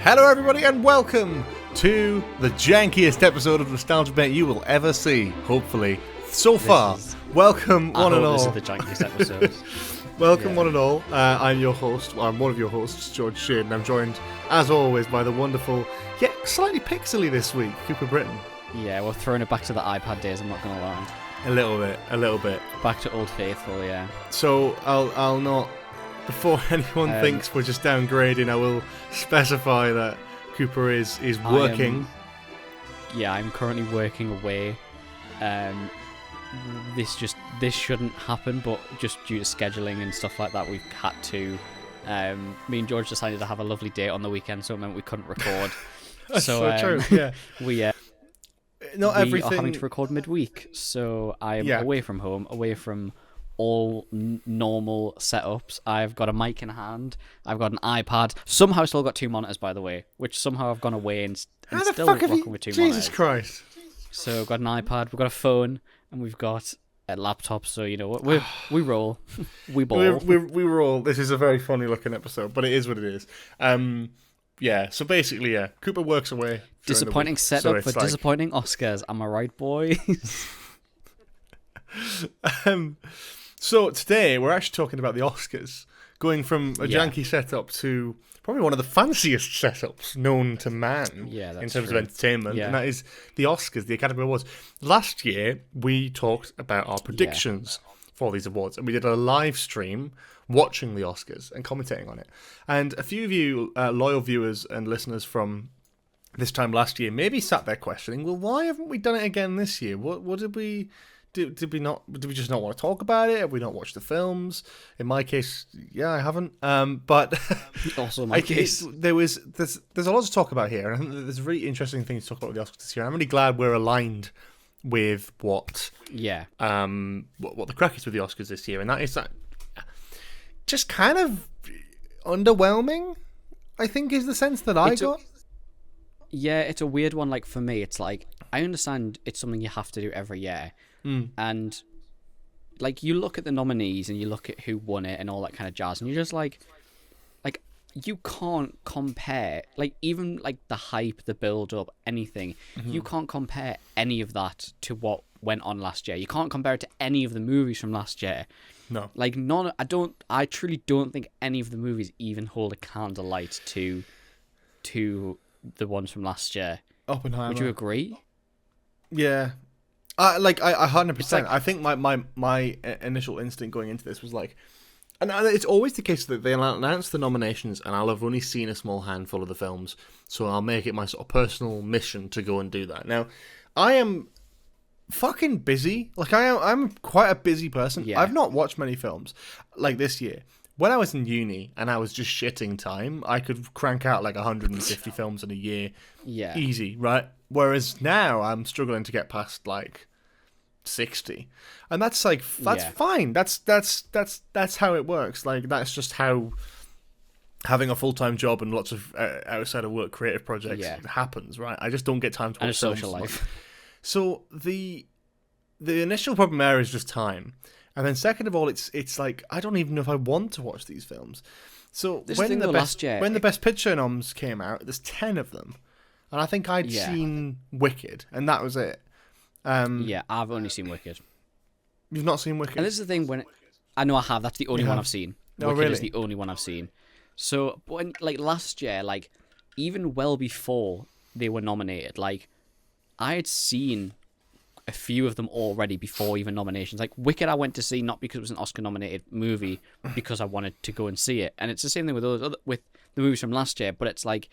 Hello everybody and welcome to the jankiest episode of Nostalgia Bait you will ever see, hopefully. So far, welcome one and all. This is the jankiest episode. Welcome one and all. I'm your host, I'm one of your hosts, George Sheard, and I'm joined, as always, by the wonderful, yet slightly pixely this week, Cooper Britton. Yeah, we're throwing it back to the iPad days, I'm not going to lie. A little bit. Back to Old Faithful, yeah. So, I'll not, before anyone thinks we're just downgrading, I will specify that Cooper is working. I'm currently working away. This shouldn't happen, but just due to scheduling and stuff like that, we've had to. Me and George decided to have a lovely date on the weekend, so it meant we couldn't record. That's so true. Yeah, we are having to record midweek, so I'm away from home, away from all normal setups. I've got a mic in hand. I've got an iPad. Somehow I still got two monitors, by the way, which somehow I've gone away and still rocking with two monitors. Jesus Christ! So I've got an iPad, we've got a phone, and we've got a laptop. So you know what, we roll, we ball, we roll. This is a very funny looking episode, but it is what it is. So basically, Cooper works away. Disappointing setup for disappointing Oscars. Am I right, boys? So today we're actually talking about the Oscars, going from a janky setup to probably one of the fanciest setups known to man in terms of entertainment, and that is the Oscars, the Academy Awards. Last year we talked about our predictions for these awards, and we did a live stream watching the Oscars and commentating on it. And a few of you loyal viewers and listeners from this time last year maybe sat there questioning, well, why haven't we done it again this year? What did we... Did we just not want to talk about it? Have we not watched the films? In my case, I haven't. But also in my case, there's a lot to talk about here, and I think there's really interesting things to talk about with the Oscars this year. I'm really glad we're aligned with what the crack is with the Oscars this year, and that is that just kind of underwhelming, I think, is the sense that I got. Yeah, it's a weird one. Like for me, it's like I understand it's something you have to do every year. And like you look at the nominees and you look at who won it and all that kind of jazz, and you're just like you can't compare, like even like the hype, the build up, anything. You can't compare any of that to what went on last year. You can't compare it to any of the movies from last year. No, like none. I truly don't think any of the movies even hold a candlelight to the ones from last year. Oppenheimer. Would you agree? Yeah. I 100%. Like, I think my initial instinct going into this was like, and it's always the case that they'll announce the nominations, and I'll have only seen a small handful of the films, so I'll make it my sort of personal mission to go and do that. Now, I am fucking busy. Like I'm quite a busy person. Yeah. I've not watched many films like this year. When I was in uni and I was just shitting time, I could crank out like 150 films in a year. Yeah. Easy, right? Whereas now I'm struggling to get past like 60. And that's fine. That's how it works. Like that's just how having a full-time job and lots of outside of work creative projects happens, right? I just don't get time to watch and a social life. So the initial problem there is just time. And then second of all, it's like I don't even know if I want to watch these films. So when the Best Picture noms came out, there's 10 of them, and I think I'd seen Wicked, and that was it. I've only seen Wicked. You've not seen Wicked? And this is the thing, I know I have. That's the only one I've seen. No, Wicked really? is the only one I've seen. So when like last year, like even well before they were nominated, like I had seen a few of them already before even nominations. Like Wicked I went to see not because it was an Oscar nominated movie, because I wanted to go and see it. And it's the same thing with the movies from last year, but it's like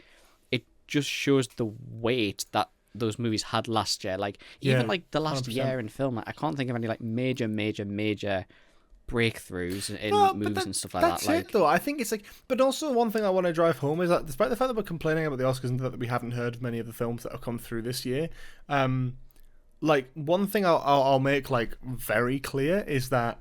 it just shows the weight that those movies had last year. Like even like the last 100%. year in film, like, I can't think of any like major breakthroughs in movies and stuff like that's that. Like it though. I think it's like, but also one thing I want to drive home is that despite the fact that we're complaining about the Oscars and that we haven't heard of many of the films that have come through this year, like one thing I'll make like very clear is that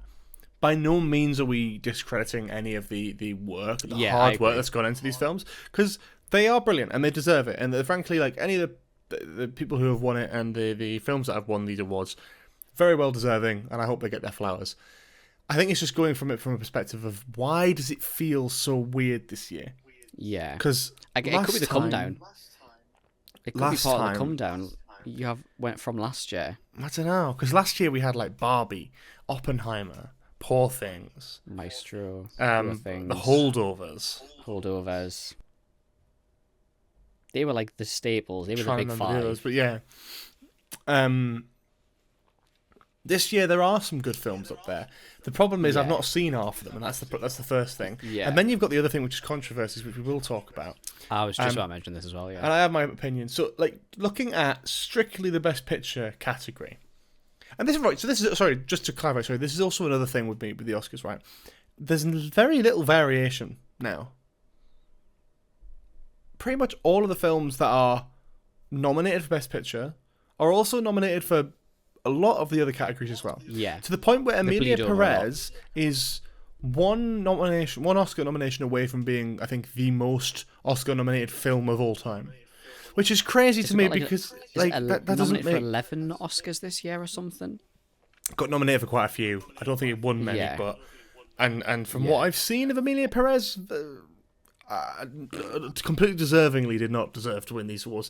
by no means are we discrediting any of the work, the hard work that's gone into these films, because they are brilliant and they deserve it. And frankly, like any of the people who have won it and the films that have won these awards, very well deserving, and I hope they get their flowers. I think it's just going from it from a perspective of why does it feel so weird this year? Yeah. Because it could be the come down. It could be part of the come down you went from last year. I don't know, because last year we had like Barbie, Oppenheimer, Poor Things, Maestro, the Holdovers. They were like the staples. They were the big five. Those, but yeah. This year there are some good films up there. The problem is I've not seen half of them, and that's the first thing. Yeah. And then you've got the other thing, which is controversies, which we will talk about. I was just about to mention this as well, yeah. And I have my opinion. So, like, looking at strictly the Best Picture category, and this is right. So this is just to clarify. Sorry, this is also another thing with me with the Oscars, right? There's very little variation now. Pretty much all of the films that are nominated for Best Picture are also nominated for a lot of the other categories as well. Yeah. To the point where Emilia Perez is one Oscar nomination away from being, I think, the most Oscar-nominated film of all time. Which is crazy to me because that doesn't make... for 11 Oscars this year or something? Got nominated for quite a few. I don't think it won many, but... And from what I've seen of Emilia Perez... completely deservingly did not deserve to win these awards.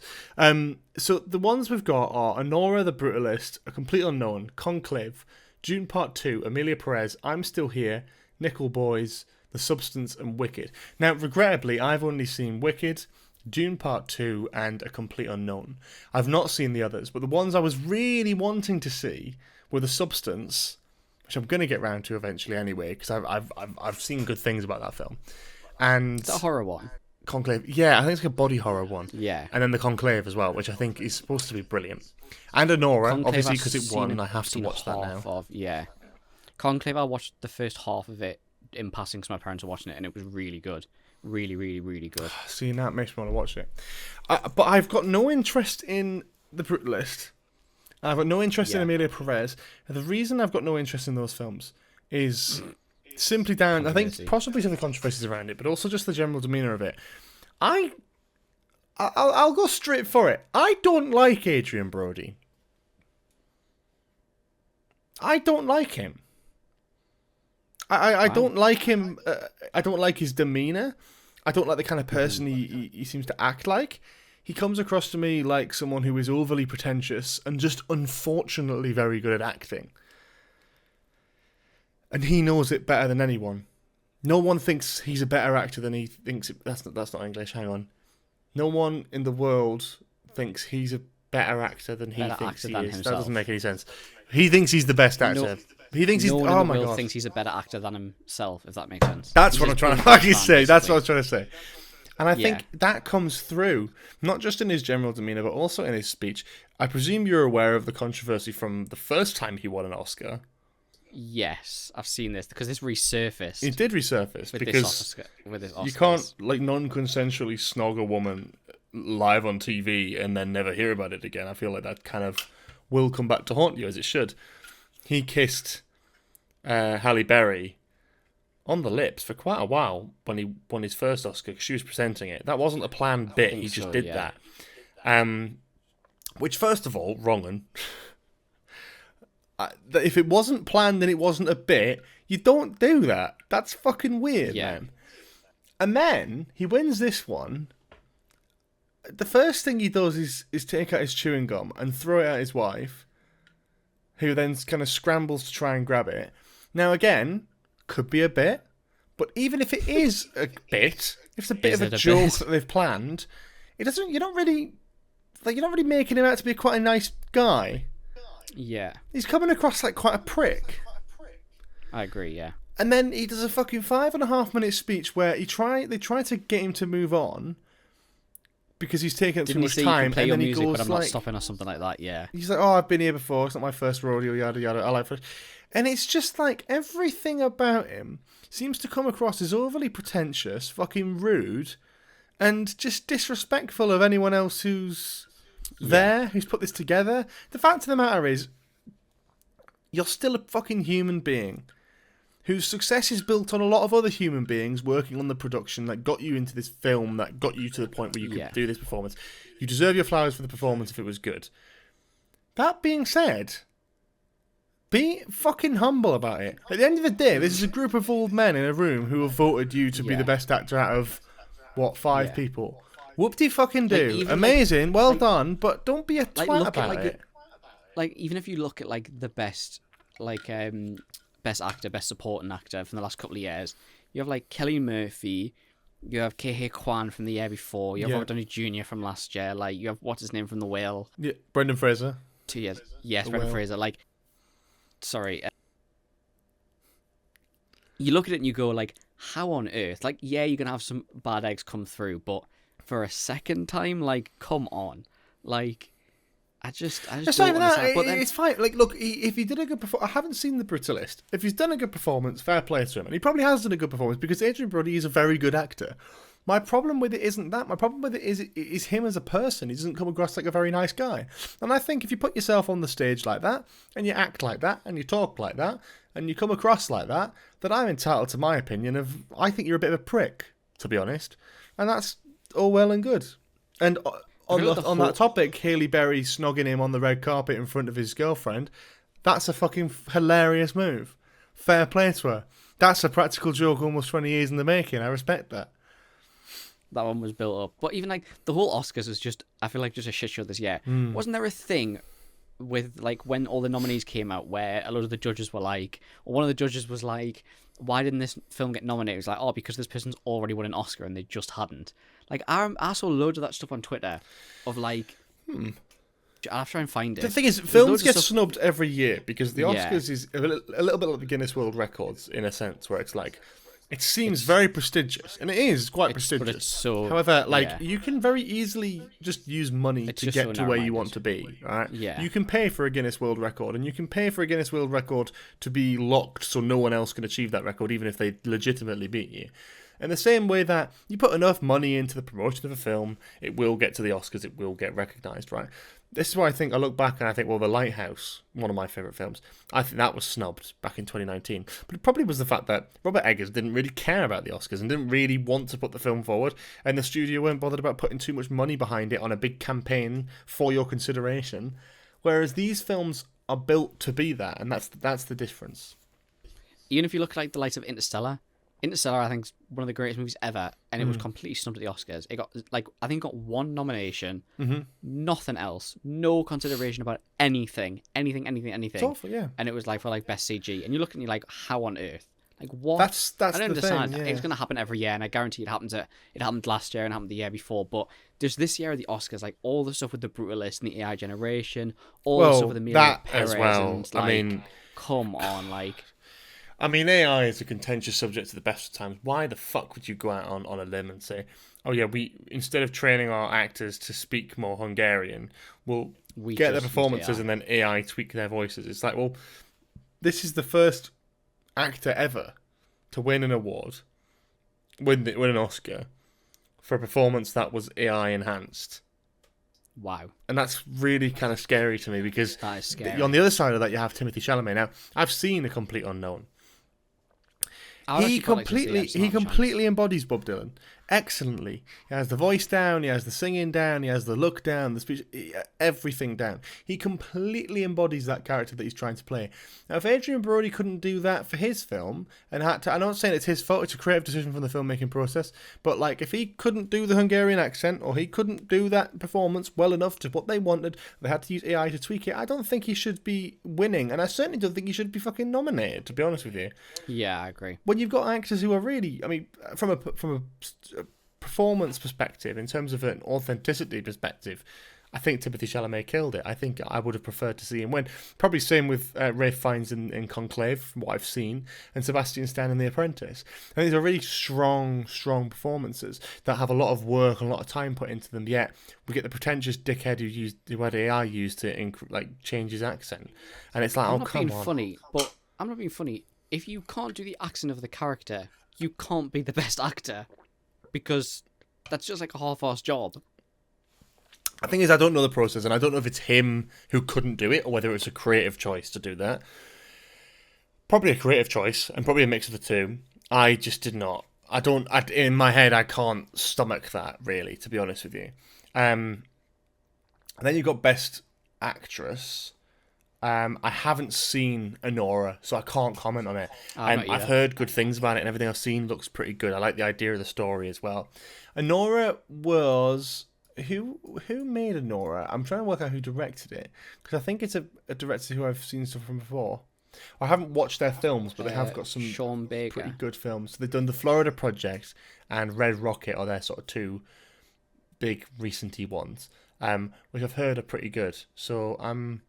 So the ones we've got are Anora the Brutalist, A Complete Unknown, Conclave, Dune Part 2, Emilia Perez, I'm Still Here, Nickel Boys, The Substance, and Wicked. Now, regrettably, I've only seen Wicked, Dune Part 2, and A Complete Unknown. I've not seen the others, but the ones I was really wanting to see were The Substance, which I'm going to get round to eventually anyway, because I've seen good things about that film. And it's a horror one. Conclave, yeah, I think it's like a body horror one. Yeah. And then the Conclave as well, which I think is supposed to be brilliant. And Anora, obviously, because it won, and I have to watch that now. Yeah. Conclave, I watched the first half of it in passing because my parents were watching it, and it was really good. Really, really, really good. Seeing that makes me want to watch it. But I've got no interest in The Brutalist. I've got no interest in Emilia Perez. And the reason I've got no interest in those films is... simply down, I think, possibly some of the controversies around it, but also just the general demeanour of it. I'll go straight for it. I don't like Adrian Brody. I don't like him. I don't like him. I don't like his demeanour. I don't like the kind of person he seems to act like. He comes across to me like someone who is overly pretentious and just unfortunately very good at acting. And he knows it better than anyone. No one thinks he's a better actor than he thinks... That's not English, hang on. No one in the world thinks he's a better actor than he thinks he is. Himself. That doesn't make any sense. He thinks he's the best actor. He thinks he's... No one in the world thinks he's a better actor than himself, if that makes sense. That's what I'm trying to fucking say. That's what I was trying to say. And I think that comes through, not just in his general demeanour, but also in his speech. I presume you're aware of the controversy from the first time he won an Oscar. Yes, I've seen this because this resurfaced. It did resurface because you can't non-consensually snog a woman live on TV and then never hear about it again. I feel like that kind of will come back to haunt you, as it should. He kissed Halle Berry on the lips for quite a while when he won his first Oscar because she was presenting it. That wasn't a planned bit. He just did that. Which, first of all, wrongin'. If it wasn't planned and it wasn't a bit, you don't do that. That's fucking weird, man. And then he wins this one. The first thing he does is take out his chewing gum and throw it at his wife, who then kind of scrambles to try and grab it. Now, again, could be a bit, but even if it is a bit, if it's a bit of a joke that they've planned, it doesn't. You're not really making him out to be quite a nice guy. Yeah. He's coming across like quite a prick. I agree, yeah. And then he does a fucking 5.5 minute speech where they try to get him to move on because he's taking up too much time. And then he goes but I'm not stopping or something like that, yeah. He's like, oh, I've been here before. It's not my first rodeo, yada, yada. I like it. And it's just like everything about him seems to come across as overly pretentious, fucking rude, and just disrespectful of anyone else who's... who's put this together. The fact of the matter is, you're still a fucking human being whose success is built on a lot of other human beings working on the production that got you into this film, that got you to the point where you could do this performance. You deserve your flowers for the performance if it was good. That being said, be fucking humble about it. At the end of the day, this is a group of old men in a room who have voted you to be the best actor out of 5 people. Whoop-de-fucking-do. Amazing, well done, but don't be a twat about it. Like, even if you look at, like, the best, like, best actor, best supporting actor from the last couple of years, you have, like, Cillian Murphy, you have Ke Kwan from the year before, you have Robert Downey Jr. from last year, like, you have, what's his name from The Whale? Yeah, Brendan Fraser. 2 years. Yes, Brendan Fraser. Like, sorry. You look at it and you go, like, how on earth? Like, yeah, you're going to have some bad eggs come through, but for a second time, like, come on. Like, I just it's don't not even that. understand. But then, it's fine. Like, look, if he did a good performance, I haven't seen the Brutalist. If he's done a good performance, fair play to him. And he probably has done a good performance because Adrian Brody is a very good actor. My problem with it isn't that. My problem with it is him as a person. He doesn't come across like a very nice guy. And I think if you put yourself on the stage like that, and you act like that, and you talk like that, and you come across like that, then I'm entitled to my opinion of, I think you're a bit of a prick, to be honest. And that's all well and good. And on that topic, Halle Berry snogging him on the red carpet in front of his girlfriend, that's a fucking hilarious move. Fair play to her. That's a practical joke almost 20 years in the making. I respect that. That one was built up. But even, like, the whole Oscars was just, I feel like, just a shit show this year. Wasn't there a thing with, like, when all the nominees came out where a lot of the judges were like, or one of the judges was like, why didn't this film get nominated? It was like, oh, because this person's already won an Oscar and they just hadn't. Like, I saw loads of that stuff on Twitter of, like, I'll have to try and find it. The thing is, films get snubbed every year because the Oscars is a little bit like the Guinness World Records in a sense, where it's like, it seems very prestigious, and it is quite prestigious. But it's so, however, like, you can very easily just use money to get to where you want to be, right? Yeah. You can pay for a Guinness World Record, and you can pay for a Guinness World Record to be locked so no one else can achieve that record, even if they legitimately beat you. In the same way that you put enough money into the promotion of a film, it will get to the Oscars, it will get recognised, right? This is why I look back and I think, well, The Lighthouse, one of my favourite films, I think that was snubbed back in 2019. But it probably was the fact that Robert Eggers didn't really care about the Oscars and didn't really want to put the film forward, and the studio weren't bothered about putting too much money behind it on a big campaign for your consideration. Whereas these films are built to be that, and that's the difference. Even if you look at, like, the likes of Interstellar, I think, is one of the greatest movies ever, and it was completely snubbed at the Oscars. It got, like, I think it got one nomination, nothing else, no consideration about anything. It's awful, yeah. And it was, like, for, like, best CG. And you look and you're like, how on earth? Like, what? That's I don't understand. Thing, yeah. It's going to happen every year, and I guarantee it happened last year and happened the year before. But there's this year at the Oscars, like, all the stuff with the Brutalist and the AI generation, the stuff with Emilia Perez, as well. And, like, I mean, come on, like. I mean, AI is a contentious subject at the best of times. Why the fuck would you go out on a limb and say, oh yeah, we, instead of training our actors to speak more Hungarian, we'll get their performances and then AI tweak their voices? It's like, well, this is the first actor ever to win an award, win an Oscar, for a performance that was AI enhanced. Wow. And that's really kind of scary to me because that is scary. On the other side of that, you have Timothée Chalamet. Now, I've seen A Complete Unknown. He completely embodies Bob Dylan excellently. He has the voice down, he has the singing down, he has the look down, the speech, everything down. He completely embodies that character that he's trying to play. Now, if Adrian Brody couldn't do that for his film, and had to, I'm not saying it's his fault, it's a creative decision from the filmmaking process, but like if he couldn't do the Hungarian accent, or he couldn't do that performance well enough to what they wanted, they had to use AI to tweak it, I don't think he should be winning, and I certainly don't think he should be fucking nominated, to be honest with you. Yeah, I agree. When you've got actors who are really, I mean, from a performance perspective, in terms of an authenticity perspective, I think Timothée Chalamet killed it. I think I would have preferred to see him win. Probably same with Ralph Fiennes in Conclave, from what I've seen, and Sebastian Stan in The Apprentice. And these are really strong performances that have a lot of work and a lot of time put into them. Yet we get the pretentious dickhead who had AI used to change his accent, and it's like, I'm oh not come being on. funny, but I'm not being funny. If you can't do the accent of the character, you can't be the best actor, because that's just like a half-assed job. The thing is, I don't know the process, and I don't know if it's him who couldn't do it, or whether it's a creative choice to do that. Probably a creative choice, and probably a mix of the two. I just did not. In my head, I can't stomach that, really, to be honest with you. And then you've got Best Actress. I haven't seen Anora, so I can't comment on it. I've heard good things about it, and everything I've seen looks pretty good. I like the idea of the story as well. Anora was... Who made Anora? I'm trying to work out who directed it, because I think it's a director who I've seen stuff from before. I haven't watched their films, but they have got some Sean Baker. Pretty good films. So they've done the Florida Project and Red Rocket are their sort of two big recenty ones, which I've heard are pretty good. So I'm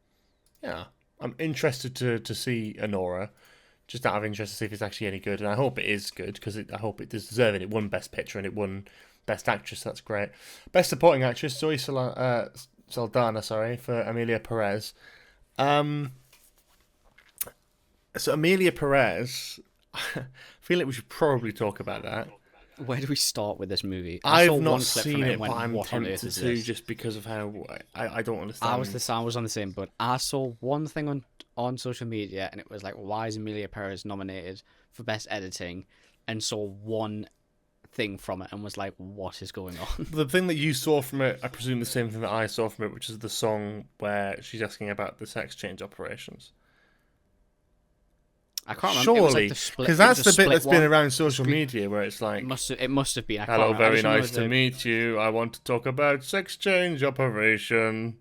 interested to see Anora, just out of interest to see if it's actually any good, and I hope it is good, because I hope it does deserve it. It won Best Picture and it won Best Actress. That's great. Best Supporting Actress, Zoe Saldana, for Amelia Perez. So Amelia Perez, I feel like we should probably talk about that. Where do we start with this movie? I've not seen it, but I'm tempted to, just because of how I don't understand. I was on the same, but I saw one thing on social media, and it was like, why is Amelia Perez nominated for Best Editing? And saw one thing from it and was like, what is going on? The thing that you saw from it, I presume the same thing that I saw from it, which is the song where she's asking about the sex change operations. I can't remember. Surely, because that's the bit that's been around social media where it's like... It must have been. Hello, very nice to meet you. I want to talk about sex change operation.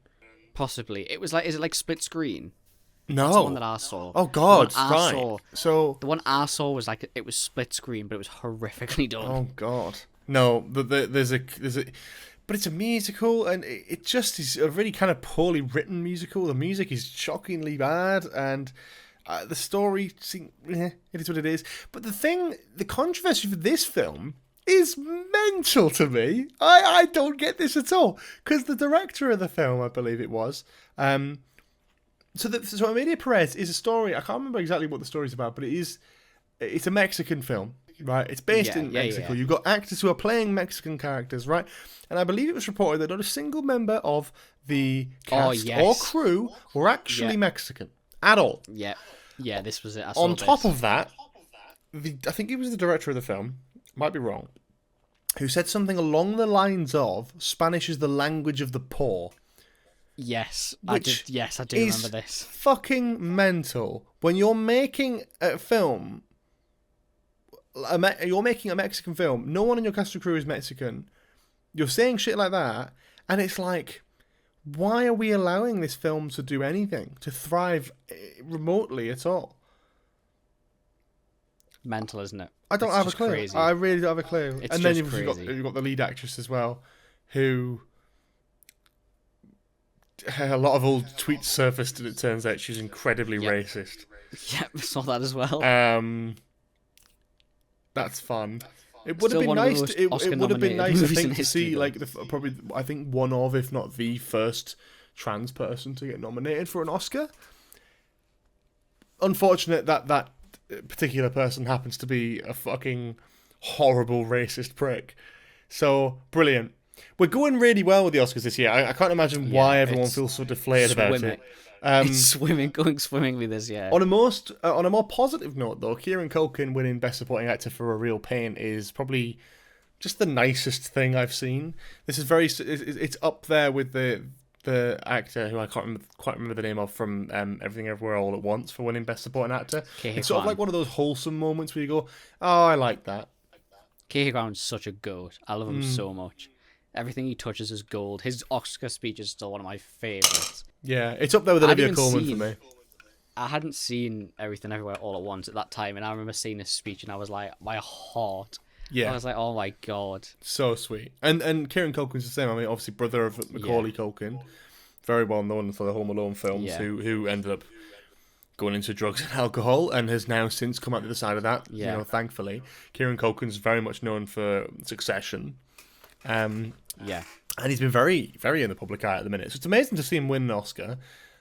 Possibly. It was like... Is it like Split Screen? No. That's the one that I saw. Oh, God, right. So the one I saw was like... It was split screen, but it was horrifically done. Oh, God. No, there's a... But it's a musical, and it just is a really kind of poorly written musical. The music is shockingly bad, and... the story, it is what it is. But the controversy for this film is mental to me. I don't get this at all. Because the director of the film, I believe it was, so Amelia Perez is a story. I can't remember exactly what the story's about, but it's a Mexican film, right? It's based in Mexico. You've got actors who are playing Mexican characters, right? And I believe it was reported that not a single member of the cast or crew were actually Mexican at all. Yeah, this was it. On top of that, I think it was the director of the film, might be wrong, who said something along the lines of Spanish is the language of the poor. Yes, I do remember this. Fucking mental. When you're making a film, you're making a Mexican film, no one in your cast or crew is Mexican, you're saying shit like that, and it's like... Why are we allowing this film to do anything, to thrive remotely at all? Mental, isn't it? I don't have a clue. Crazy. I really don't have a clue. It's and then you've got the lead actress as well, who a lot of old tweets surfaced, and it turns out she's incredibly racist. Yep, I saw that as well. That's fun. It would have been nice. It would have been nice, I think, to see probably I think one of, if not the first trans person to get nominated for an Oscar. Unfortunate that particular person happens to be a fucking horrible racist prick. So brilliant. We're going really well with the Oscars this year. I can't imagine why everyone feels so deflated about it. It's going swimmingly this year. On a more positive note, though, Kieran Culkin winning Best Supporting Actor for A Real Pain is probably just the nicest thing I've seen. This is it's up there with the actor who I can't quite remember the name of from Everything Everywhere All at Once for winning Best Supporting Actor. It's sort of like one of those wholesome moments where you go, "Oh, I like that." Ke Huy Quan's such a goat. I love him so much. Everything he touches is gold. His Oscar speech is still one of my favourites. Yeah, it's up there with Olivia Colman for me. I hadn't seen Everything Everywhere All at Once at that time, and I remember seeing his speech, and I was like, my heart. Yeah. I was like, oh my god. So sweet. And Kieran Culkin's the same. I mean, obviously brother of Macaulay Culkin. Very well known for the Home Alone films, who ended up going into drugs and alcohol, and has now since come out the other side of that, thankfully. Kieran Culkin's very much known for Succession. And he's been very, very in the public eye at the minute. So it's amazing to see him win an Oscar.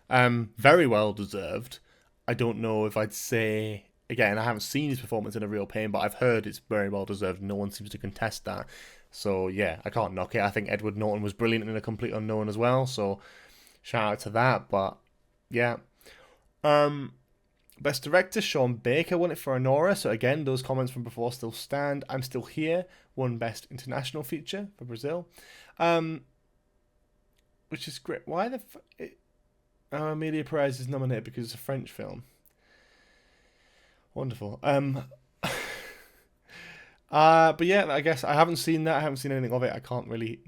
Very well deserved. I don't know if I'd say... Again, I haven't seen his performance in A Real Pain, but I've heard it's very well deserved. No one seems to contest that. So, yeah, I can't knock it. I think Edward Norton was brilliant in A Complete Unknown as well. So, shout out to that. But, yeah. Best Director, Sean Baker won it for Anora. So, again, those comments from before still stand. I'm Still Here won Best International Feature for Brazil. Which is great. Why the... Amelia Perez is nominated because it's a French film. Wonderful. But yeah, I guess I haven't seen that. I haven't seen anything of it. I can't really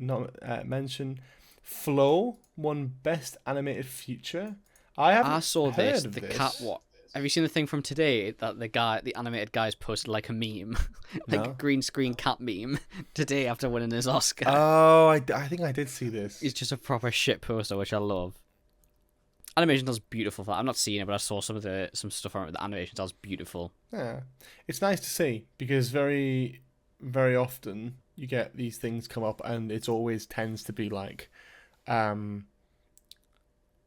mention. Flow won Best Animated Feature. I saw this. The cat. What? Have you seen the thing from today that the animated guy's posted like a meme, like a green screen cat meme today after winning his Oscar? Oh, I think I did see this. It's just a proper shit poster, which I love. Animation does beautiful. I'm not seeing it, but I saw some stuff from it. The animation does beautiful. Yeah, it's nice to see because very, very often you get these things come up, and it always tends to be like,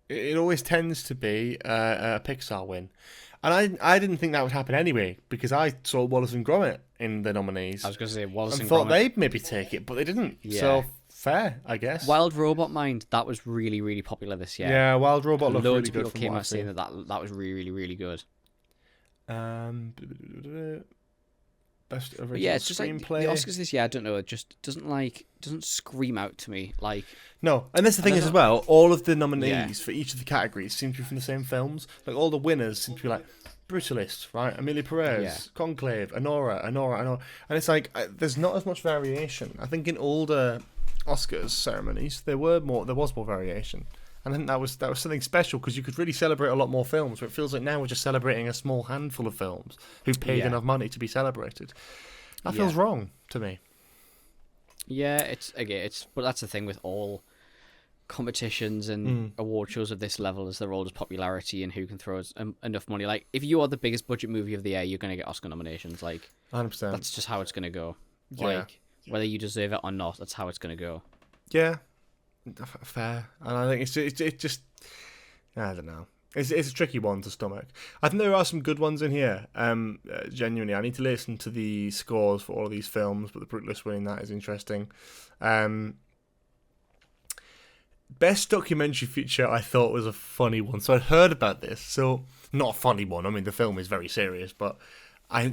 it always tends to be a Pixar win, and I didn't think that would happen anyway because I saw Wallace and Gromit in the nominees. I was going to say Wallace and Gromit. Thought they'd maybe take it, but they didn't. Yeah. So fair, I guess. Wild Robot Mind, that was really, really popular this year. Yeah, Wild Robot looked really good. Loads of people came out saying that was really, really good. Best original it's just screenplay. Like the Oscars this year, I don't know, it just doesn't scream out to me like. No, and that's the thing is as well. All of the nominees for each of the categories seem to be from the same films. Like all the winners seem to be like Brutalist, right? Amelia Perez, Conclave, Anora, and it's like there's not as much variation. I think in older Oscars ceremonies there was more variation. And I think that was something special because you could really celebrate a lot more films. But it feels like now we're just celebrating a small handful of films who've paid enough money to be celebrated. That feels wrong to me. Yeah, but that's the thing with all competitions and award shows of this level is they're all just popularity and who can throw enough money. Like if you are the biggest budget movie of the year, you're going to get Oscar nominations. Like 100%. That's just how it's going to go. Yeah. Like whether you deserve it or not, that's how it's going to go. Yeah. Fair, and I think it's just I don't know. It's a tricky one to stomach. I think there are some good ones in here. Genuinely, I need to listen to the scores for all of these films, but The Brutalist winning that is interesting. Best documentary feature I thought was a funny one. So I'd heard about this. So not a funny one. I mean, the film is very serious, but I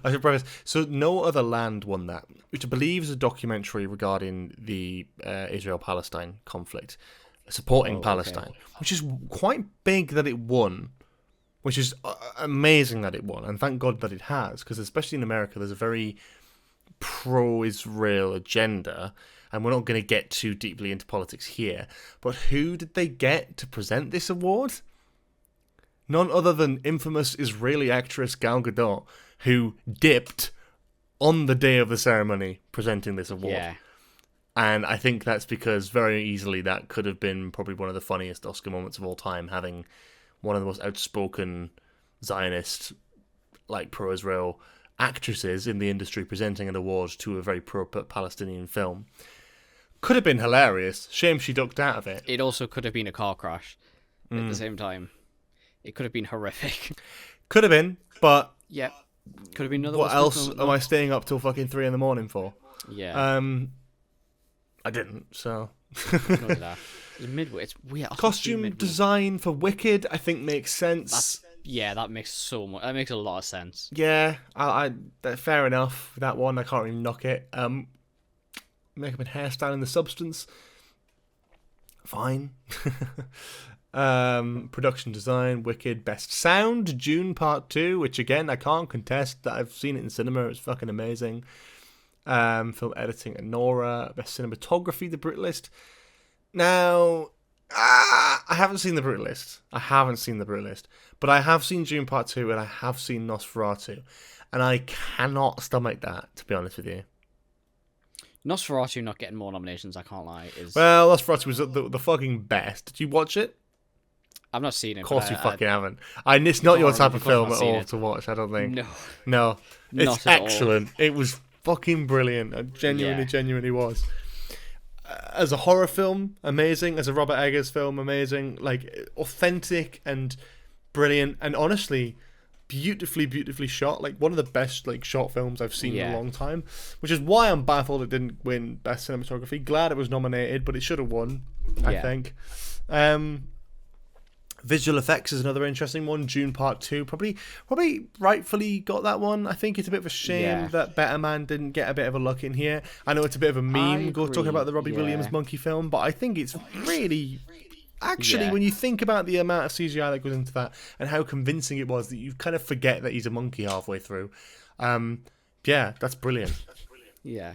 should preface. So No Other Land won that, which I believe is a documentary regarding the Israel-Palestine conflict, supporting Palestine, which is quite big that it won, which is amazing that it won, and thank God that it has, because especially in America, there's a very pro-Israel agenda, and we're not going to get too deeply into politics here. But who did they get to present this award? None other than infamous Israeli actress Gal Gadot, who dipped on the day of the ceremony presenting this award. Yeah. And I think that's because very easily that could have been probably one of the funniest Oscar moments of all time, having one of the most outspoken Zionist, like pro-Israel actresses in the industry presenting an award to a very pro-Palestinian film. Could have been hilarious. Shame she ducked out of it. It also could have been a car crash at the same time. It could have been horrific. Could have been, but yeah, could have been another. What else am I staying up till fucking 3 a.m. for? Yeah. I didn't. So. Not that. It's midway. It's weird. Costume design for Wicked, I think makes sense. That makes so much. That makes a lot of sense. Yeah, I fair enough. That one I can't even knock it. Makeup and hairstyle and the substance, fine. Production design, Wicked. Best sound, Dune Part 2, which again I can't contest that I've seen it in cinema. It's fucking amazing. Film editing, Anora. Best cinematography, The Brutalist. Now, I haven't seen The Brutalist. But I have seen Dune Part 2 and I have seen Nosferatu, and I cannot stomach that, to be honest with you. Nosferatu not getting more nominations, I can't lie. Well, Nosferatu was the fucking best. Did you watch it? I've not seen it. Of course you fucking haven't. It's not your type of film at all to watch, I don't think. No. It's excellent. It was fucking brilliant. It genuinely was. As a horror film, amazing. As a Robert Eggers film, amazing. Like, authentic and brilliant. And honestly, beautifully shot. Like, one of the best short films I've seen in a long time. Which is why I'm baffled it didn't win Best Cinematography. Glad it was nominated, but it should have won, I think. Visual effects is another interesting one. Dune Part 2 probably rightfully got that one. I think it's a bit of a shame that Better Man didn't get a bit of a look in here. I know it's a bit of a meme talking about the Robbie Williams monkey film, but I think it's really actually, when you think about the amount of CGI that goes into that and how convincing it was, that you kind of forget that he's a monkey halfway through. Yeah, that's brilliant. Yeah,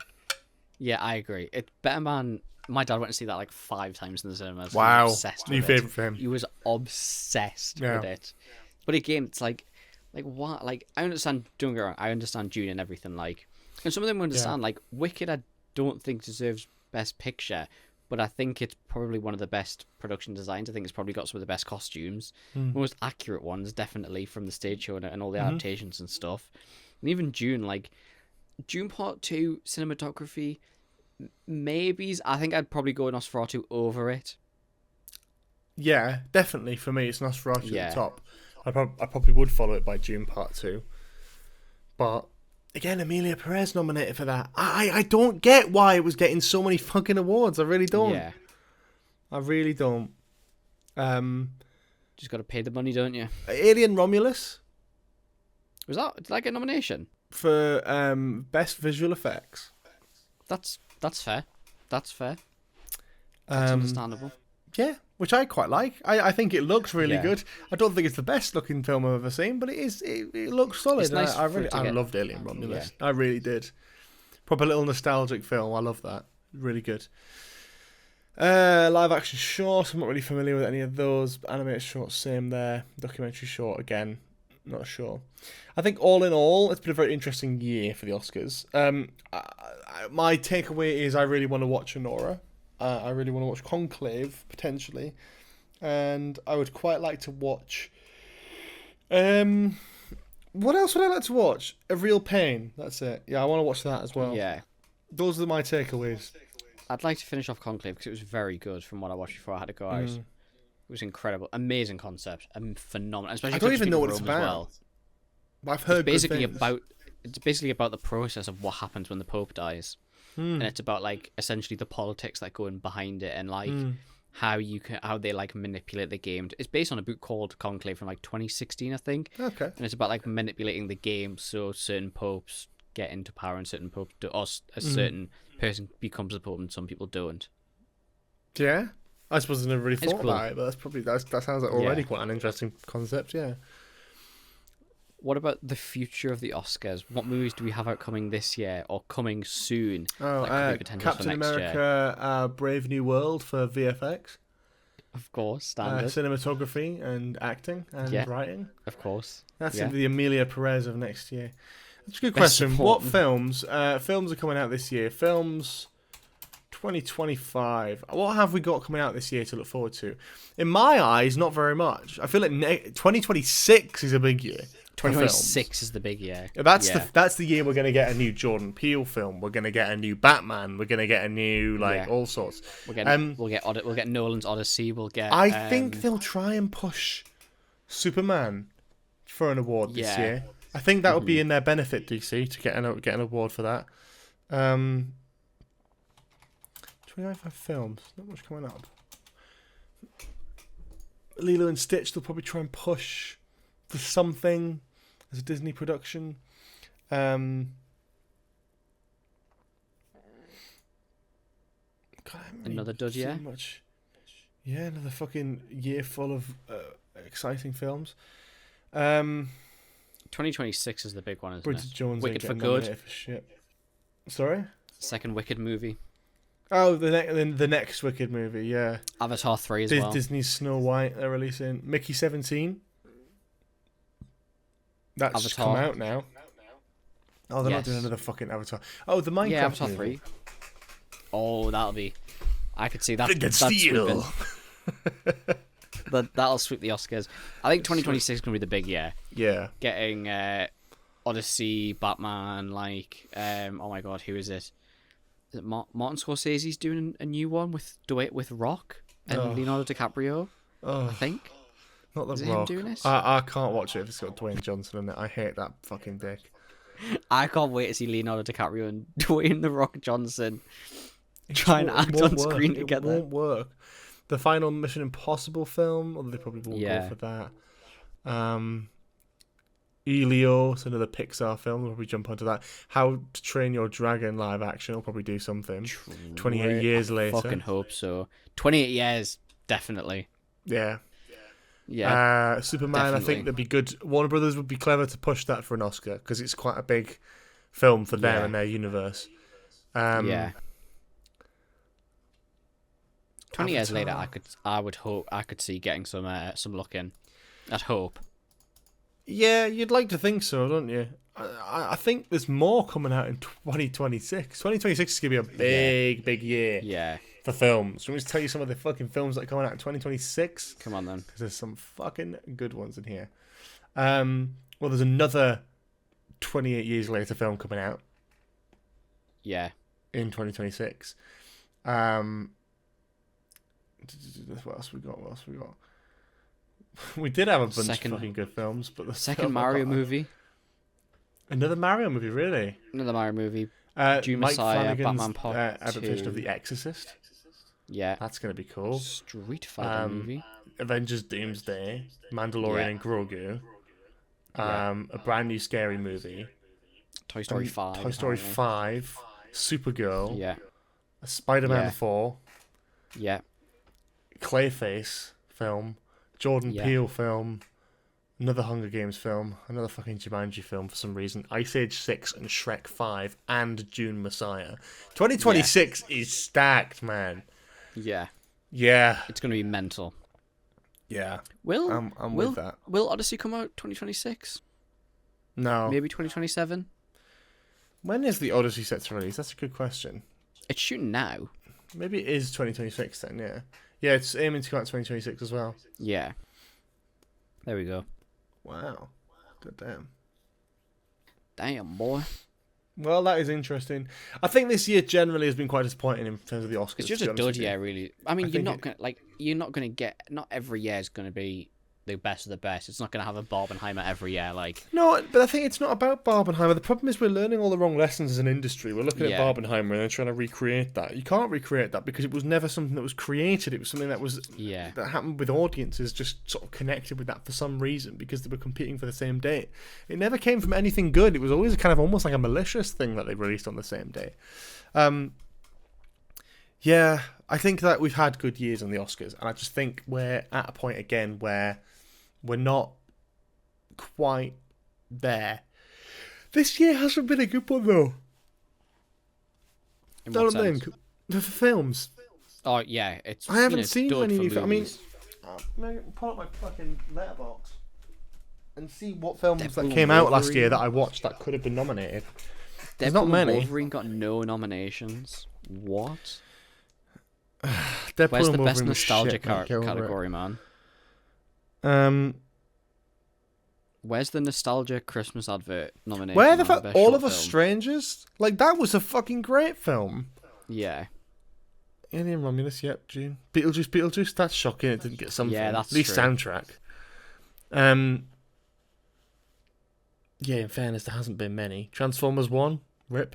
I agree. Better Man. My dad went to see that like 5 times in the cinema. So Wow, new favorite for him. He was obsessed with it. But again, it's like what? Like, I understand. Don't get me wrong. I understand Dune and everything. Like, and some of them understand. Like, Wicked, I don't think deserves Best Picture, but I think it's probably one of the best production designs. I think it's probably got some of the best costumes, most accurate ones, definitely, from the stage show and all the adaptations and stuff. And even Dune, like Dune Part 2 cinematography, maybes. I think I'd probably go Nosferatu over it. Yeah, definitely for me, it's Nosferatu at the top. I probably would follow it by Dune Part 2. But, again, Emilia Perez nominated for that. I don't get why it was getting so many fucking awards. I really don't. Yeah. I really don't. Just got to pay the money, don't you? Alien Romulus. Did that get a nomination? For Best Visual Effects. That's fair. That's fair. That's understandable. Yeah, which I quite like. I think it looks really good. I don't think it's the best looking film I've ever seen, but it looks solid. It's nice. I loved Alien Romulus. I really did. Proper little nostalgic film. I love that. Really good. Live action short. I'm not really familiar with any of those. Animated short, same there. Documentary short, again, not sure. I think all in all, it's been a very interesting year for the Oscars. My takeaway is I really want to watch Honora. I really want to watch Conclave, potentially. And I would quite like to watch... what else would I like to watch? A Real Pain. That's it. Yeah, I want to watch that as well. Yeah. Those are my takeaways. I'd like to finish off Conclave because it was very good from what I watched before I had to go out. It was incredible. Amazing concept. Phenomenal. Especially I don't even know what it's about. Well. I've heard it's basically about the process of what happens when the Pope dies. And it's about like essentially the politics that go in behind it and like how they like manipulate the game. It's based on a book called Conclave from like 2016, I think. Okay. And it's about like manipulating the game so certain popes get into power and certain popes do, or a certain person becomes a pope and some people don't. Yeah, I suppose I never really thought cool. about it, but that sounds like already quite an interesting concept. Yeah. What about the future of the Oscars? What movies do we have out coming this year or coming soon? Captain America, Brave New World for VFX. Of course, standard. Cinematography and acting and writing. Of course. That's the Emilia Perez of next year. That's a good question. What films are coming out this year? Films 2025. What have we got coming out this year to look forward to? In my eyes, not very much. I feel like 2026 is a big year. 2026 is the big year. That's the year we're going to get a new Jordan Peele film. We're going to get a new Batman. We're going to get a new all sorts. We'll get Nolan's Odyssey. I think they'll try and push Superman for an award this year. I think that would be in their benefit, DC, to get an award for that. 25 films, not much coming up. Lilo and Stitch, they'll probably try and push for something as a Disney production. Another dud, yeah? Much. Yeah, another fucking year full of exciting films. 2026 is the big one, isn't Bridget it? Jones Wicked for good. For shit. Sorry? Second Wicked movie. Oh, the next Wicked movie, yeah. Avatar 3 as well. Disney's Snow White, they're releasing. Mickey 17. That's come out now. Oh, they're not doing another fucking Avatar. Oh, the Minecraft Avatar movie. 3. Oh, that'll be... I could see that. That'll sweep the Oscars. I think 2026 is going to be the big year. Yeah. Getting Odyssey, Batman, oh my god, who is it? Is it Martin Scorsese's doing a new one with Rock and Leonardo DiCaprio? I think. Not the Is Rock. It him doing it? I can't watch it if it's got Dwayne Johnson in it. I hate that fucking dick. I can't wait to see Leonardo DiCaprio and Dwayne the Rock Johnson try and act on screen together. It won't work. The final Mission Impossible film, although they probably won't go for that. Elio, it's another Pixar film. We'll probably jump onto that. How to Train Your Dragon live action. Will probably do something. 28 years later. I fucking hope so. 28 years, definitely. Yeah. Yeah. Superman, definitely. I think that'd be good. Warner Brothers would be clever to push that for an Oscar because it's quite a big film for them and their universe. Yeah. 20 years later, Avatar. I would hope I could see getting some look in. I'd hope. Yeah, you'd like to think so, don't you? I think there's more coming out in 2026. 2026 is going to be a big year for films. Let me just tell you some of the fucking films that are coming out in 2026. Come on, then. Because there's some fucking good ones in here. Well, there's another 28 Years Later film coming out. Yeah. In 2026. What else we got? We did have a bunch of fucking good films, but the second Mario movie. Another Mario movie, really? Another Mario movie. Dune Mike Messiah, Flanagan's Batman Part adaptation 2. of The Exorcist. Yeah. That's going to be cool. Street Fighter movie. Avengers Doomsday, Mandalorian and Grogu. A brand new scary movie. Toy Story 5. Toy Story 5. Supergirl. Yeah. Spider-Man 4. Yeah. Clayface film. Jordan Peele film. Another Hunger Games film. Another fucking Jumanji film for some reason. Ice Age 6 and Shrek 5 and Dune Messiah. 2026 is stacked, man. Yeah. Yeah. It's going to be mental. Yeah. I'm with that. Will Odyssey come out 2026? No. Maybe 2027? When is the Odyssey set to release? That's a good question. It's shooting now. Maybe it is 2026 then, yeah. Yeah, it's aiming to come out 2026 as well. Yeah. There we go. Wow. God damn. Damn, boy. Well, that is interesting. I think this year generally has been quite disappointing in terms of the Oscars. It's just a dud year, really. I mean, you're not gonna get. Not every year is gonna be the best of the best. It's not gonna have a Barbenheimer every year, like. No, but I think it's not about Barbenheimer. The problem is we're learning all the wrong lessons as an industry. We're looking at Barbenheimer and then trying to recreate that. You can't recreate that because it was never something that was created. It was something that was that happened with audiences just sort of connected with that for some reason because they were competing for the same date. It never came from anything good. It was always kind of almost like a malicious thing that they released on the same day. Yeah, I think that we've had good years on the Oscars, and I just think we're at a point again where we're not quite there. This year hasn't been a good one, though. In what sense? For films. Oh, yeah. I haven't seen many new films. I mean, pull up my fucking letterbox and see what films that came out last year that I watched that could have been nominated. There's not many. Wolverine got no nominations. What? Deadpool Where's the and best Wolverine nostalgia category, man? Where's the nostalgia Christmas advert nomination? Where the fuck? All of Us Strangers? Like, that was a fucking great film. Yeah. Alien Romulus, yep, June. Beetlejuice, that's shocking. It didn't get something. Yeah, that's at least true. Soundtrack. Yeah, in fairness, there hasn't been many. Transformers 1, rip.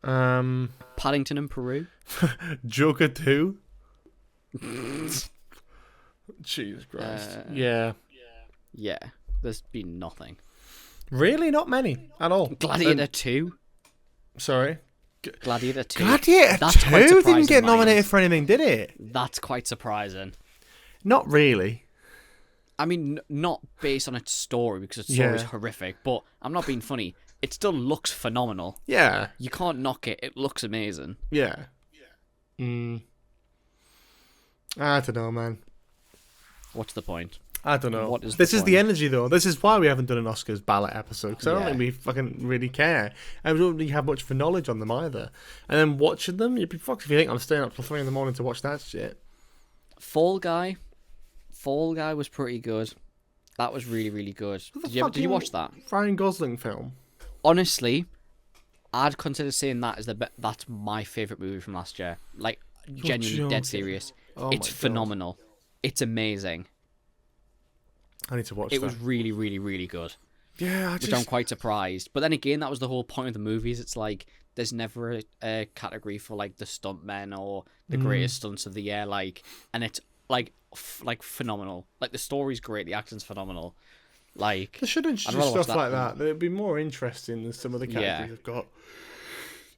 Paddington in Peru. Joker 2. Jesus Christ. Yeah. Yeah. There's been nothing. Really? Not many at all. Gladiator 2. Sorry? Gladiator 2. Gladiator 2 didn't get nominated for anything, did it? That's quite surprising. Not really. I mean, not based on its story, because its story is horrific, but I'm not being funny. It still looks phenomenal. Yeah. You can't knock it. It looks amazing. Yeah. I don't know, man. What's the point? I don't know. This is the energy, though. This is why we haven't done an Oscars ballot episode, because I don't think we fucking really care. And we don't really have much of a knowledge on them either. And then watching them, you'd be fucked if you think I'm staying up till 3 a.m. to watch that shit. Fall Guy was pretty good. That was really, really good. Did you watch that? Ryan Gosling film. Honestly, I'd consider saying that as that's my favourite movie from last year. Like, genuinely dead serious. It's phenomenal. It's amazing. I need to watch that. It was really, really, really good. Yeah, which I'm quite surprised. But then again, that was the whole point of the movies. It's like, there's never a category for, like, the stuntmen or the greatest stunts of the year. Like, and it's, like phenomenal. Like, the story's great. The acting's phenomenal. Like, they should introduce stuff like that. It'd be more interesting than some of the categories I've got.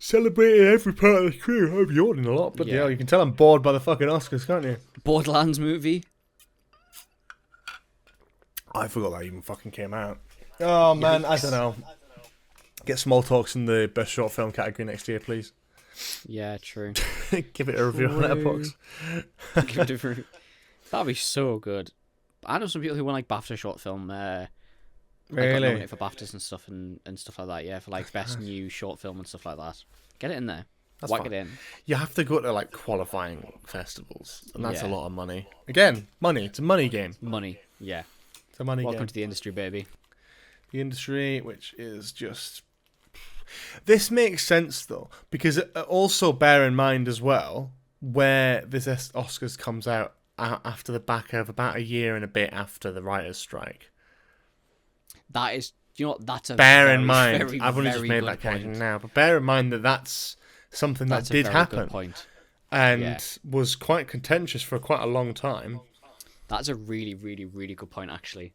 Celebrating every part of the crew. I'm yawning a lot, but yeah, you can tell I'm bored by the fucking Oscars, can't you? Borderlands movie. I forgot that even fucking came out. Oh man, I don't know. Get Small Talks in the best short film category next year, please. Yeah, true. Give it a review on Letterboxd. Give it a review. That'd be so good. I know some people who want like BAFTA short film. Like, got nominated for BAFTAs and stuff like that. Yeah, for like best new short film and stuff like that. Get it in there. Whack it in. You have to go to like qualifying festivals, and that's a lot of money. Again, money. It's a money game. Money. Yeah. It's a money game. Welcome to the industry, baby. The industry, which is just... This makes sense, though, because also bear in mind as well, where this Oscars comes out after the back of about a year and a bit after the writers' strike. That is... You know what? That's a bear in mind, I've only just made that connection now, but bear in mind that that's something that did happen. Good point. And was quite contentious for quite a long time. That's a really, really, really good point, actually.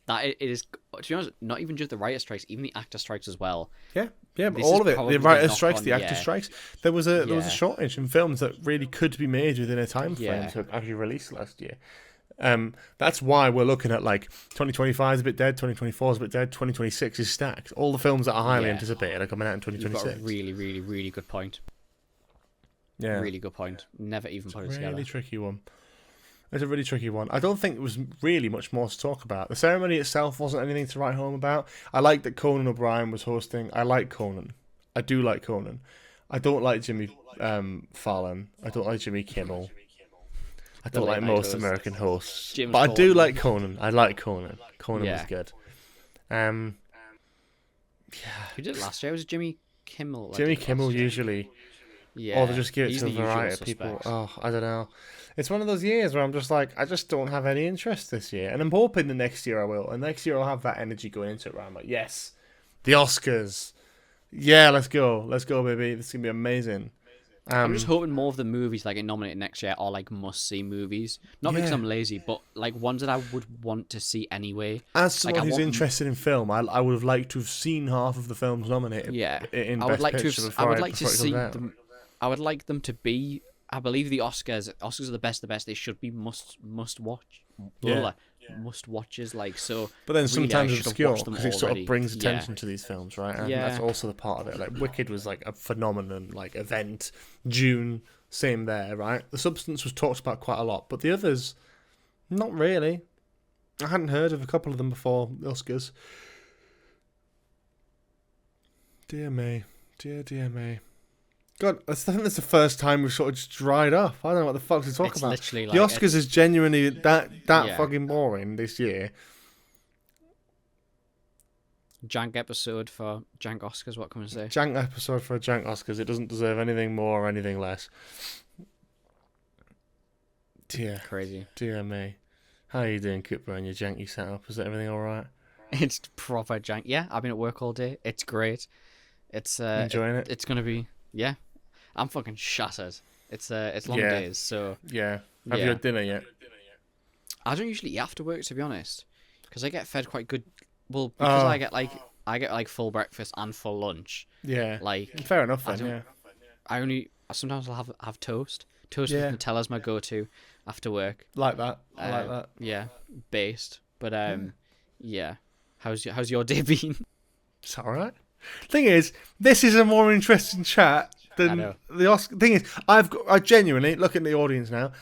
That it is, to be honest, not even just the writer strikes, even the actor strikes as well. Yeah, but all of it. The writer strikes, the actor strikes. There was a shortage in films that really could be made within a time frame to actually release last year. That's why we're looking at like 2025 is a bit dead, 2024 is a bit dead, 2026 is stacked. All the films that are highly anticipated are coming out in 2026. You've got a really, really, really good point. Yeah, really good point. Never even put it together. Really tricky one. It's a really tricky one. I don't think there was really much more to talk about. The ceremony itself wasn't anything to write home about. I like that Conan O'Brien was hosting. I like Conan. I do like Conan. I don't like Jimmy Fallon. I don't like Jimmy Kimmel. I don't like most American hosts. But I do like Conan. I like Conan. Conan was good. Who did it last year? It was Jimmy Kimmel. Jimmy Kimmel usually. Yeah. Or they just give it to a variety of people. Oh, I don't know. It's one of those years where I'm just like, I just don't have any interest this year. And I'm hoping the next year I will. And next year I'll have that energy going into it where I'm like, yes, the Oscars. Yeah, let's go. Let's go, baby. This is going to be amazing. I'm just hoping more of the movies that get nominated next year are like must-see movies. Not because I'm lazy, but like ones that I would want to see anyway. As someone who's interested in film, I would have liked to have seen half of the films nominated. Yeah, in I would like to. I would like to see them. I would like them to be. I believe the Oscars are the best. They should be must watch. Yeah. Must watches like so. But then sometimes really, obscure because it sort of brings attention to these films, right? And that's also the part of it. Like Wicked was like a phenomenon, like event. June, same there, right? The Substance was talked about quite a lot, but the others, not really. I hadn't heard of a couple of them before the Oscars. Dear me, dear me. God, I think that's the first time we've sort of just dried up. I don't know what the fuck to talk about. Literally the Oscars is genuinely that fucking boring this year. Jank episode for Jank Oscars, what can we say? Jank episode for Jank Oscars. It doesn't deserve anything more or anything less. Crazy. Dear me. How are you doing, Cooper, and your janky setup? Is everything alright? It's proper jank. Yeah, I've been at work all day. It's great. It's enjoying it? It's gonna be I'm fucking shattered. It's long days, so have you had dinner yet? I don't usually eat after work, to be honest, because I get fed quite good. Well, because I get full breakfast and full lunch. Yeah, like fair enough then. Sometimes I'll have toast. Toast with Nutella's my go-to after work. Like that. I like that. Yeah, based. But how's your day been? It's alright. Thing is, this is a more interesting chat than the Oscar. Thing is, I genuinely look at the audience now.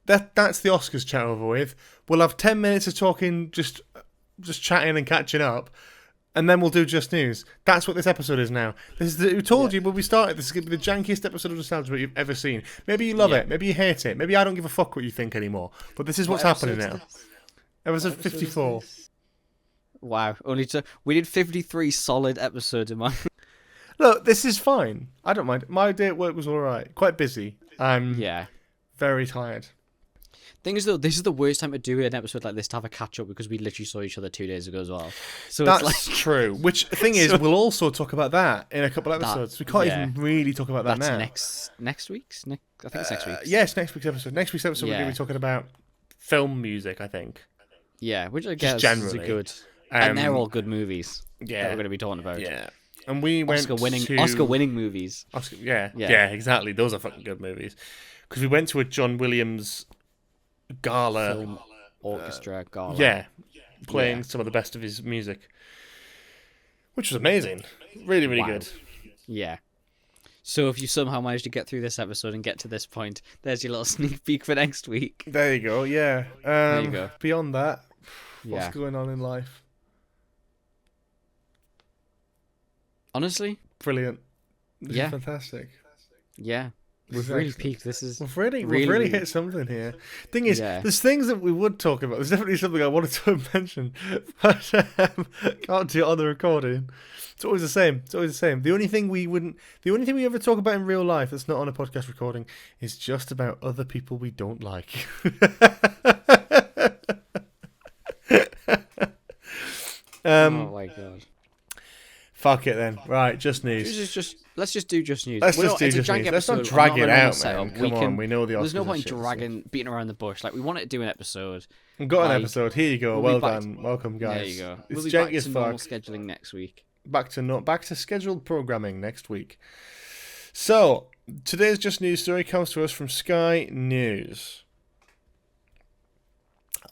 That's the Oscars chat over with. We'll have 10 minutes of talking, just chatting and catching up, and then we'll do Just News. That's what this episode is now. We told you when we started. This is going to be the jankiest episode of Nostalgia you've ever seen. Maybe you love it. Maybe you hate it. Maybe I don't give a fuck what you think anymore. But this is what's happening now. Episode 54. Wow, we did 53 solid episodes in my... Look, this is fine. I don't mind. My day at work was alright. Quite busy. I'm very tired. Thing is, though, this is the worst time to do an episode like this to have a catch-up because we literally saw each other 2 days ago as well. So that's true. Which, thing is, we'll also talk about that in a couple of episodes. We can't even really talk about that now. Next week's? I think it's next week's. Yes, next week's episode. Next week's episode we're going to be talking about film music, I think. Yeah, which I guess is good... and they're all good movies that we're going to be talking about. Yeah. And we went Oscar-winning movies. Yeah, exactly. Those are fucking good movies. Because we went to a John Williams gala. Film orchestra gala. Yeah. playing some of the best of his music, which was amazing. Really, really good. Yeah. So if you somehow managed to get through this episode and get to this point, there's your little sneak peek for next week. There you go, yeah. There you go. Beyond that, what's going on in life? Honestly? Brilliant. This is fantastic. Yeah. We've really peaked. We've really hit something here. Thing is, there's things that we would talk about. There's definitely something I wanted to mention, but can't do it on the recording. It's always the same. The only thing we ever talk about in real life that's not on a podcast recording is just about other people we don't like. Oh my god. Fuck it then. Right, just news. Let's just do just news. Let's not drag it out, man. Come on, we know the Oscars. There's no point beating around the bush. Like, we want to do an episode. We've got an episode. Here you go. Well done. Welcome, guys. There you go. It's we'll be janky back as to fuck. normal scheduling next week. Back to scheduled programming next week. So, today's Just News story comes to us from Sky News.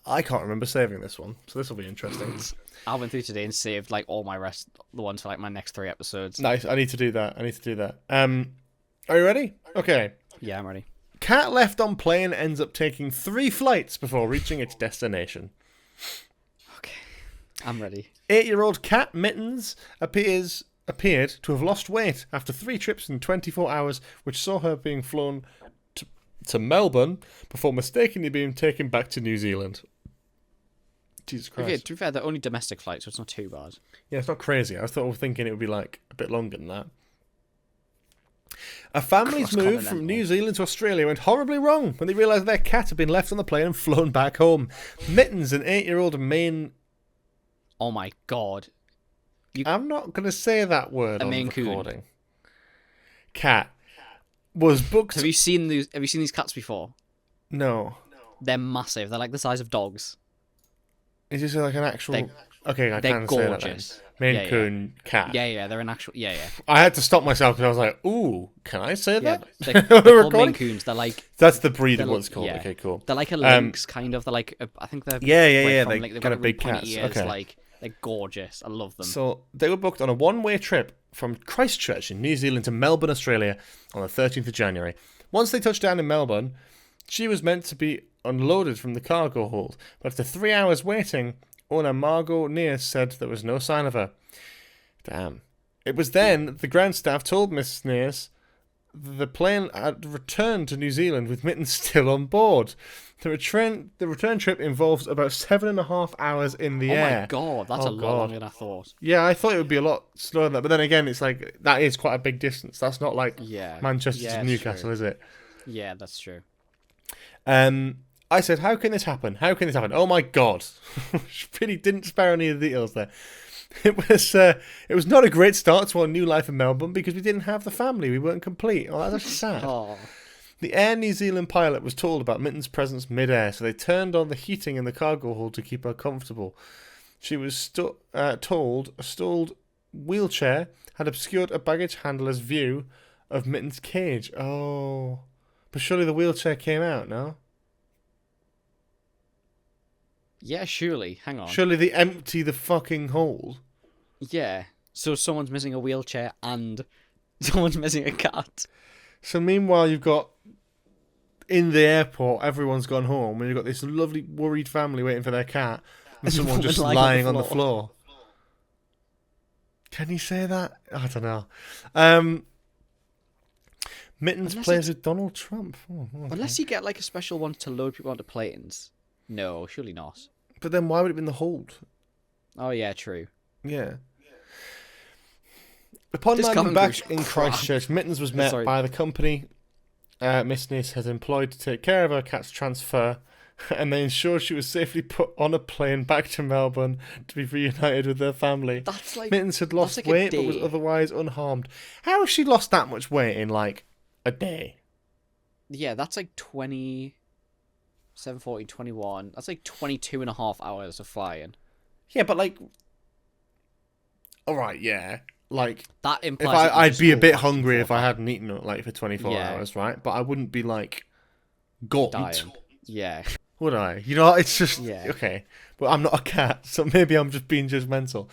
I can't remember saving this one, so this will be interesting. I went through today and saved like all the ones for like my next 3 episodes. Nice. I need to do that. Are you ready? Okay. Yeah, I'm ready. Cat left on plane ends up taking 3 flights before reaching its destination. Okay. I'm ready. 8-year-old cat Mittens appeared to have lost weight after 3 trips in 24 hours, which saw her being flown to Melbourne before mistakenly being taken back to New Zealand. Jesus Christ. Okay, to be fair, they're only domestic flights, so it's not too bad. Yeah, it's not crazy. I was thinking it would be like a bit longer than that. A family's move from New Zealand to Australia went horribly wrong when they realised their cat had been left on the plane and flown back home. Mittens, an 8-year-old Maine... Oh my god. I'm not going to say that word on Maine recording. Coon. Cat was booked... Have you seen these cats before? No. They're massive. They're like the size of dogs. Is this like an actual... Okay, I they're can gorgeous. say that then. Maine Coon cat. Yeah, they're an actual... Yeah. I had to stop myself because I was like, ooh, can I say that? They're called Maine Coons. They're like... That's the breed of what it's called. Yeah. Okay, cool. They're like a lynx, kind of. They're like... I think they're... Yeah. From, They've got a big really cats. Ears, Okay. Like, they're gorgeous. I love them. So they were booked on a one-way trip from Christchurch in New Zealand to Melbourne, Australia on the 13th of January. Once they touched down in Melbourne, she was meant to be unloaded from the cargo hold, but after 3 hours waiting, owner Margot Neers said there was no sign of her. Damn. It was then the ground staff told Miss Neers the plane had returned to New Zealand with Mittens still on board. The return trip involves about 7.5 hours in the air. Oh my god, that's a lot longer than I thought. Yeah, I thought it would be a lot slower than that, but then again, it's like that is quite a big distance. That's not like Manchester to Newcastle, true. Is it? Yeah, that's true. I said, how can this happen? How can this happen? Oh my god. She really didn't spare any of the details there. It was not a great start to our new life in Melbourne because we didn't have the family. We weren't complete. Oh, that's actually sad. Oh. The Air New Zealand pilot was told about Mitten's presence mid-air, so they turned on the heating in the cargo hold to keep her comfortable. She was told a stalled wheelchair had obscured a baggage handler's view of Mitten's cage. Oh. But surely the wheelchair came out, no? Yeah, surely. Hang on. Surely they empty the fucking hold. Yeah. So someone's missing a wheelchair and someone's missing a cat. So meanwhile, you've got in the airport, everyone's gone home, and you've got this lovely worried family waiting for their cat, and someone just lying on the floor. Can you say that? I don't know. Mittens plays with Donald Trump. Oh, okay. Unless you get like a special one to load people onto planes. No, surely not. But then why would it be in the hold? Oh yeah, true. Yeah. Upon landing back in Christchurch, Mittens was met by the company Miss Nis had employed to take care of her cat's transfer, and they ensured she was safely put on a plane back to Melbourne to be reunited with her family. Mittens had lost weight but was otherwise unharmed. How has she lost that much weight in like a day? Yeah, that's like 7, 14, 21. That's like 22.5 hours of flying. Yeah, but like... Alright, yeah. Like, that implies I'd be a bit hungry if I hadn't eaten like for 24 hours, right? But I wouldn't be like gaunt. Dying. Yeah. Would I? You know, it's just... Yeah. Okay. But I'm not a cat, so maybe I'm just being judgmental.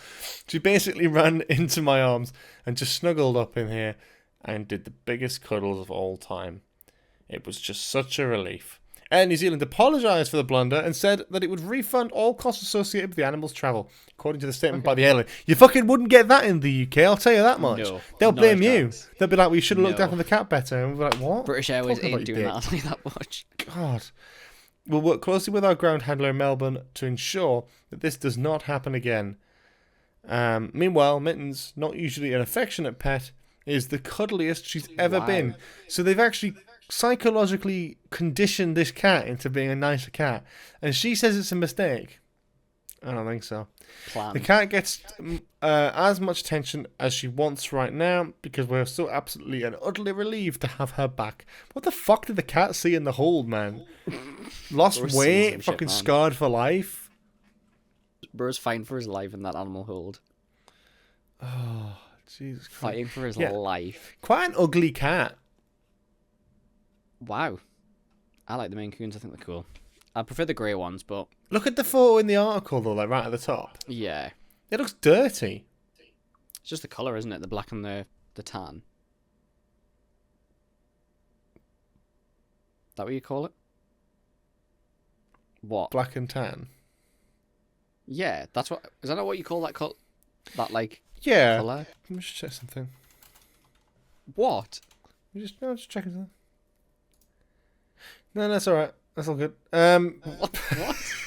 She basically ran into my arms and just snuggled up in here and did the biggest cuddles of all time. It was just such a relief. Air New Zealand apologised for the blunder and said that it would refund all costs associated with the animal's travel, according to the statement by the airline. You fucking wouldn't get that in the UK, I'll tell you that much. No, They'll blame you. chance. They'll be like, we should have looked after the cat better. And we're like, what? British Airways ain't doing that much. God. We'll work closely with our ground handler in Melbourne to ensure that this does not happen again. Meanwhile, Mittens, not usually an affectionate pet, is the cuddliest she's ever been. So they've actually psychologically conditioned this cat into being a nicer cat. And she says it's a mistake. I don't think so. The cat gets as much attention as she wants right now because we're so absolutely and utterly relieved to have her back. What the fuck did the cat see in the hold, man? Lost weight, fucking scarred for life. Bro's fighting for his life in that animal hold. Oh, Jesus Christ. Fighting for his life. Quite an ugly cat. Wow. I like the Maine Coons. I think they're cool. I prefer the grey ones, but... Look at the photo in the article, though, like right at the top. Yeah. It looks dirty. It's just the colour, isn't it? The black and the tan. That what you call it? What? Black and tan. Yeah, that's what... Is that not what you call that that, like, yeah. colour? Let me just check something. What? Just checking something. No, that's alright. That's all good. What?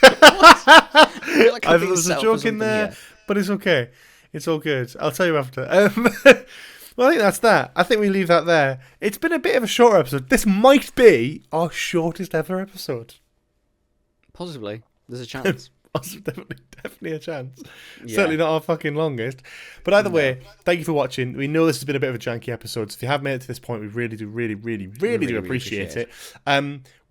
Like I thought there was a joke in there, but it's okay. It's all good. I'll tell you after. Well, I think that's that. I think we leave that there. It's been a bit of a shorter episode. This might be our shortest ever episode. Possibly. There's a chance. Definitely a chance. Yeah. Certainly not our fucking longest. But either way, thank you for watching. We know this has been a bit of a janky episode. So if you have made it to this point, we really do appreciate it.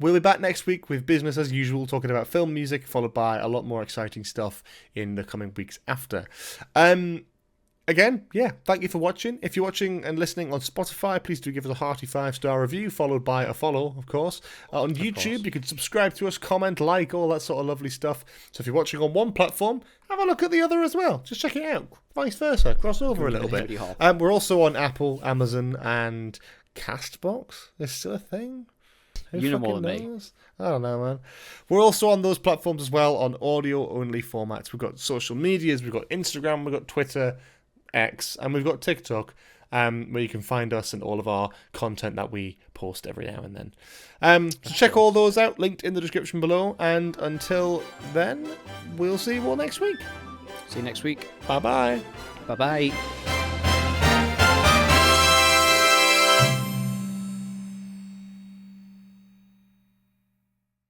We'll be back next week with business as usual, talking about film music, followed by a lot more exciting stuff in the coming weeks after. Again, thank you for watching. If you're watching and listening on Spotify, please do give us a hearty 5-star review, followed by a follow, of course. On YouTube, you can subscribe to us, comment, like, all that sort of lovely stuff. So if you're watching on one platform, have a look at the other as well. Just check it out. Vice versa. Cross over a little bit. We're also on Apple, Amazon, and Castbox. Is still a thing? You know more than me. I don't know, man. We're also on those platforms as well, on audio-only formats. We've got social medias, we've got Instagram, we've got Twitter, X, and we've got TikTok, where you can find us and all of our content that we post every now and then. So check all those out, linked in the description below, and until then, we'll see you all next week. See you next week. Bye-bye. Bye-bye.